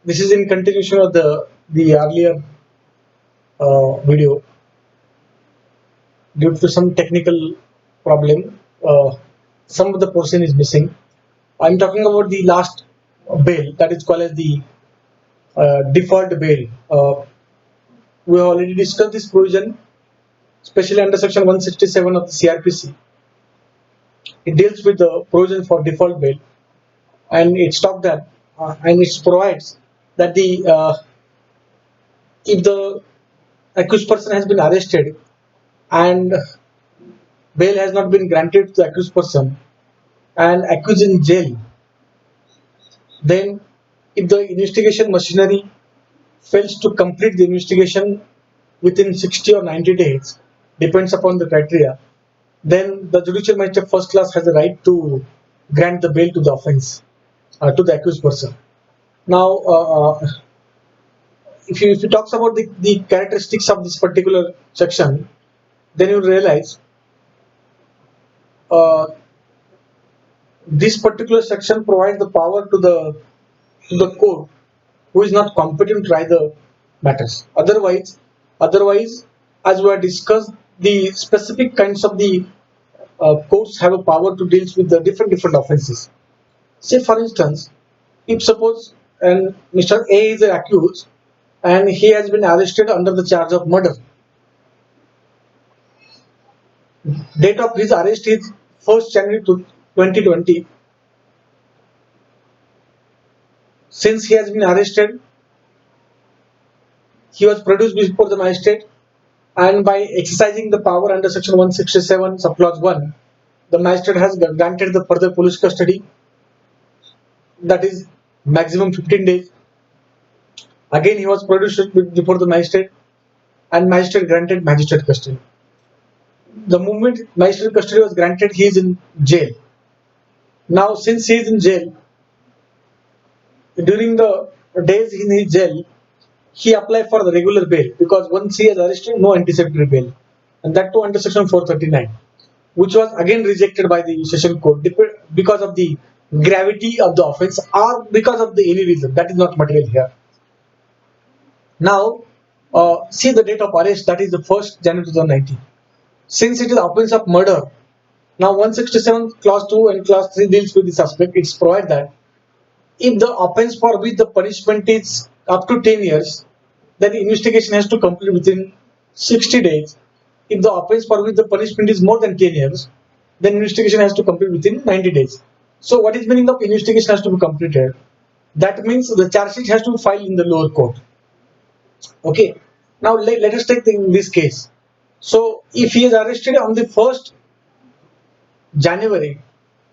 This is in continuation of the earlier video. Due to some technical problem, some of the portion is missing. I'm talking about the last bail, that is called as the default bail. We have already discussed this provision, especially under section 167 of the CRPC. It deals with the provision for default bail, and it's talked that and it provides that the if the accused person has been arrested and bail has not been granted to the accused person and accused in jail, then if the investigation machinery fails to complete the investigation within 60 or 90 days, depends upon the criteria, then the judicial magistrate first class has the right to grant the bail to the offense, to the accused person. Now, if you talks about the characteristics of this particular section, then you realize uh, this particular section provides the power to the court who is not competent to try the matters. Otherwise, as we have discussed, the specific kinds of the courts have a power to deal with the different offences. Say, for instance, if suppose and Mr. A is accused and he has been arrested under the charge of murder. Date of his arrest is 1st January 2020. Since he has been arrested, he was produced before the magistrate, and by exercising the power under section 167 subclause 1, the magistrate has granted the further police custody, that is maximum 15 days. Again, he was produced before the magistrate, and magistrate granted magistrate custody. The moment magistrate custody was granted, he is in jail. Now, since he is in jail, during the days in his jail, he applied for the regular bail, because once he is arrested, no anticipatory bail, and that too under section 439, which was again rejected by the session court because of the gravity of the offence or because of the any reason that is not material here. Now, see the date of arrest, that is the 1st January 2019. Since it is offence of murder, now 167 clause 2 and clause 3 deals with this aspect. It's provide that if the offence for which the punishment is up to 10 years, then the investigation has to complete within 60 days. If the offence for which the punishment is more than 10 years, then investigation has to complete within 90 days. So what is meaning of investigation has to be completed? That means the charge sheet has to be filed in the lower court. Okay. Now let us take this case. So if he is arrested on the 1st January,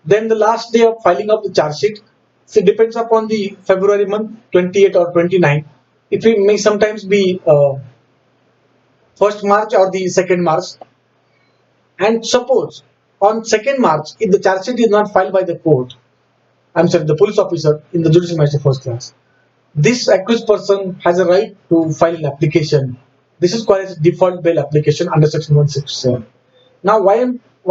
then the last day of filing of the charge sheet, so it depends upon the February month, 28 or 29. It may sometimes be 1st March or the 2nd March. And suppose on 2nd March, if the charge sheet is not filed by the court, I'm sorry, the police officer in the judicial magistrate first class, this accused person has a right to file an application. This is called as default bail application under section 167. Now, why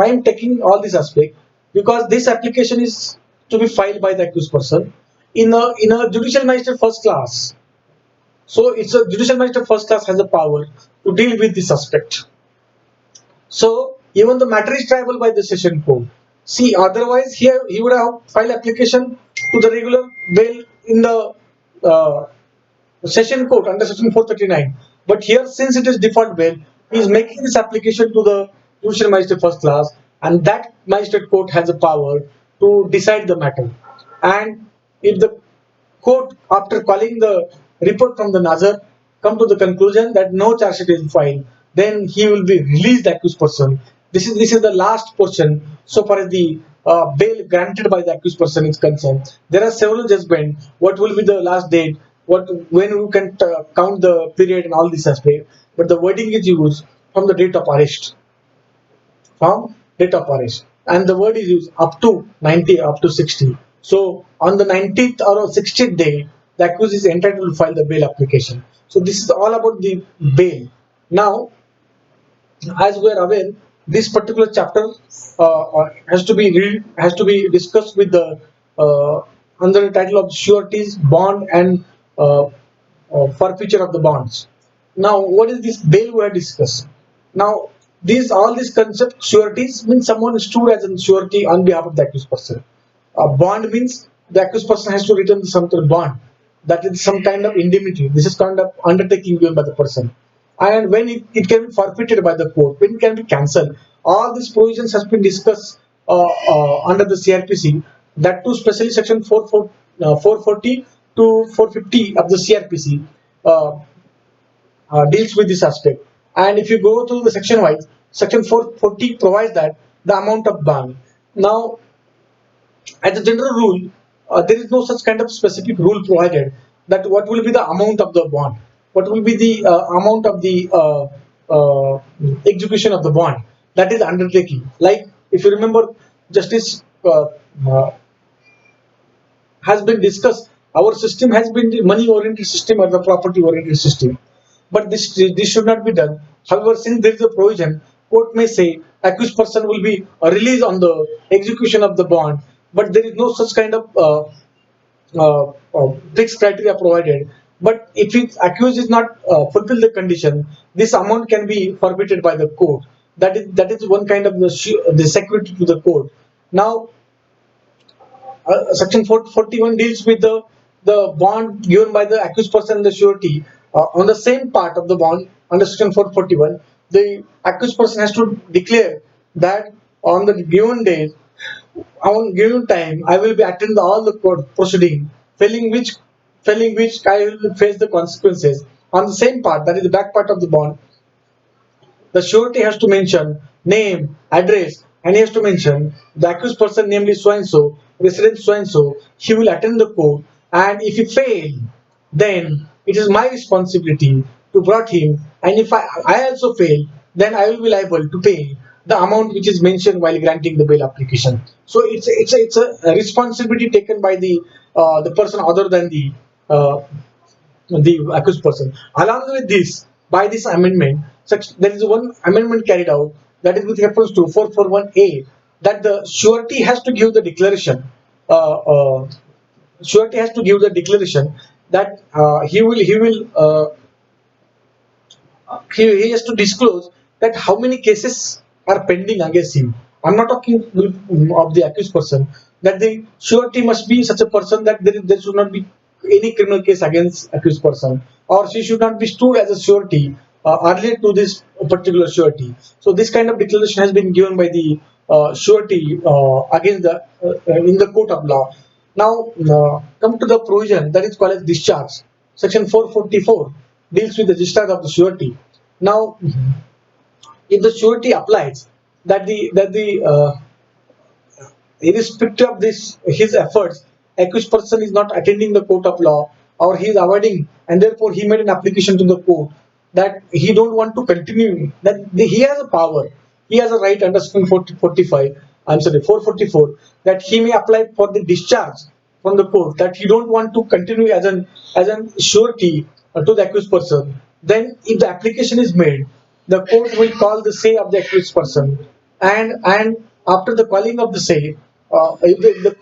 I'm taking all this aspect? Because this application is to be filed by the accused person in a judicial magistrate first class. So it's a judicial magistrate first class has the power to deal with this aspect. So even the matter is triable by the session court. See, otherwise here he would have filed application to the regular bail in the uh, session court under section 439. But here, since it is default bail, he is making this application to the judicial magistrate first class, and that magistrate court has the power to decide the matter. And if the court, after calling the report from the Nazar, come to the conclusion that no charge sheet is filed, then he will be released accused person. This is the last portion so far as the bail granted by the accused person is concerned. There are several judgments. What will be the last date? What when you can count the period and all this aspect? But the wording is used from the date of arrest, from date of arrest, and the word is used up to 90, up to 60. So on the 19th or 60th day, the accused is entitled to file the bail application. So this is all about the bail. Now, as we are aware, this particular chapter has to be discussed with the under the title of sureties, bond, and uh, forfeiture of the bonds. Now, what is this bail we have discussed? Now, these all these concept sureties means someone stood as a surety on behalf of the accused person. A bond means the accused person has to return some sort of bond. That is some kind of indemnity. This is kind of undertaking given by the person. And when it can be forfeited by the court, when it can be cancelled, all these provisions has been discussed under the CRPC. That too, especially section 440 to 450 of the CRPC uh, deals with this aspect. And if you go to the section wise, section 440 provides that the amount of bond. Now, as a general rule, there is no such kind of specific rule provided that what will be the amount of the bond, what will be the amount of the execution of the bond that is undertaking. Like if you remember, Justice has been discussed. Our system has been the money-oriented system or the property-oriented system, but this should not be done. However, since there is a provision, court may say accused person will be released on the execution of the bond, but there is no such kind of fixed criteria provided. But if it accused is not fulfill the condition, this amount can be forfeited by the court. That is one kind of the security to the court. Now, section 441 deals with the bond given by the accused person and the surety. On the same part of the bond under section 441, the accused person has to declare that on the given day, on given time, I will be attend all the court proceeding, failing which I will face the consequences. On the same part, that is the back part of the bond, the surety has to mention name, address, and he has to mention the accused person, namely so and so, resident so and so. He will attend the court, and if he fail, then it is my responsibility to brought him. And if I also fail, then I will be liable to pay the amount which is mentioned while granting the bail application. So it's a responsibility taken by the person other than uh, the accused person. Along with this, by this amendment, there is one amendment carried out, that is with reference to 441A, that the surety has to give the declaration. Uh, uh, Surety has to give the declaration that he has to disclose that how many cases are pending against him. I'm not talking of the accused person. That the surety must be such a person that there should not be any criminal case against accused person, or she should not be stood as a surety earlier to this particular surety. So this kind of declaration has been given by the surety against the in the court of law. Now, come to the provision that is called as discharge. Section 444 deals with the discharge of the surety. Now, if the surety applies that the irrespective of this his efforts, accused person is not attending the court of law, or he is avoiding, and therefore he made an application to the court that he don't want to continue. That he has a power, he has a right under section 45. I'm sorry, 444, that he may apply for the discharge from the court, that he don't want to continue as an surety to the accused person. Then, if the application is made, the court will call the say of the accused person, and after the calling of the say, if the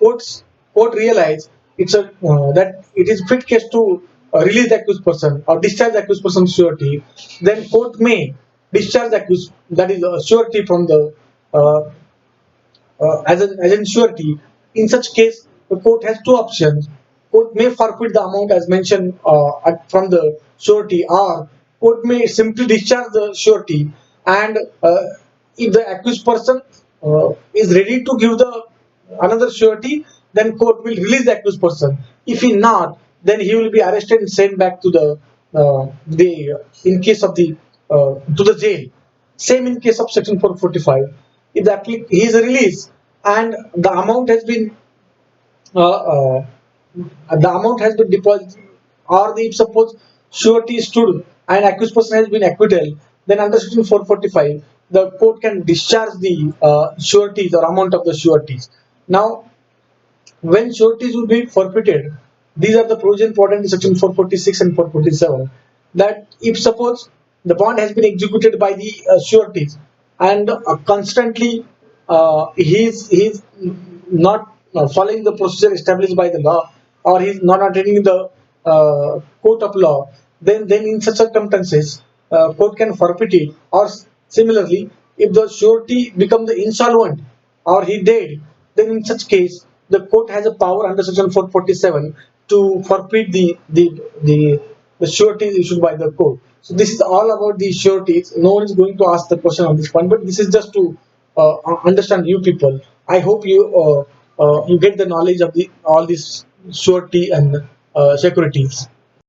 court realize that it is fit case to release the accused person or discharge the accused person's surety, then court may discharge the accused, that is surety from the uh, as an surety. In such case, the court has two options. Court may forfeit the amount as mentioned from the surety, or court may simply discharge the surety. And if the accused person is ready to give the another surety, then court will release the accused person. If he not, then he will be arrested and sent back to the in case of the to the jail. Same in case of section 445. If he is released and uh, the amount has been deposited, or if suppose surety is stood and accused person has been acquitted, then under section 445 the court can discharge the sureties or amount of the sureties. Now, when sureties will be forfeited, these are the provision important in section 446 and 447, that if suppose the bond has been executed by the sureties, and constantly he's not following the procedure established by the law, or he's not attending the court of law, then in such circumstances, court can forfeit it. Or similarly, if the surety become the insolvent or he dead, then in such case the court has a power under section 447 to forfeit the sureties issued by the court. So this is all about the sureties. No one is going to ask the question on this point, but this is just to understand you people. I hope you get the knowledge of the all these surety and securities.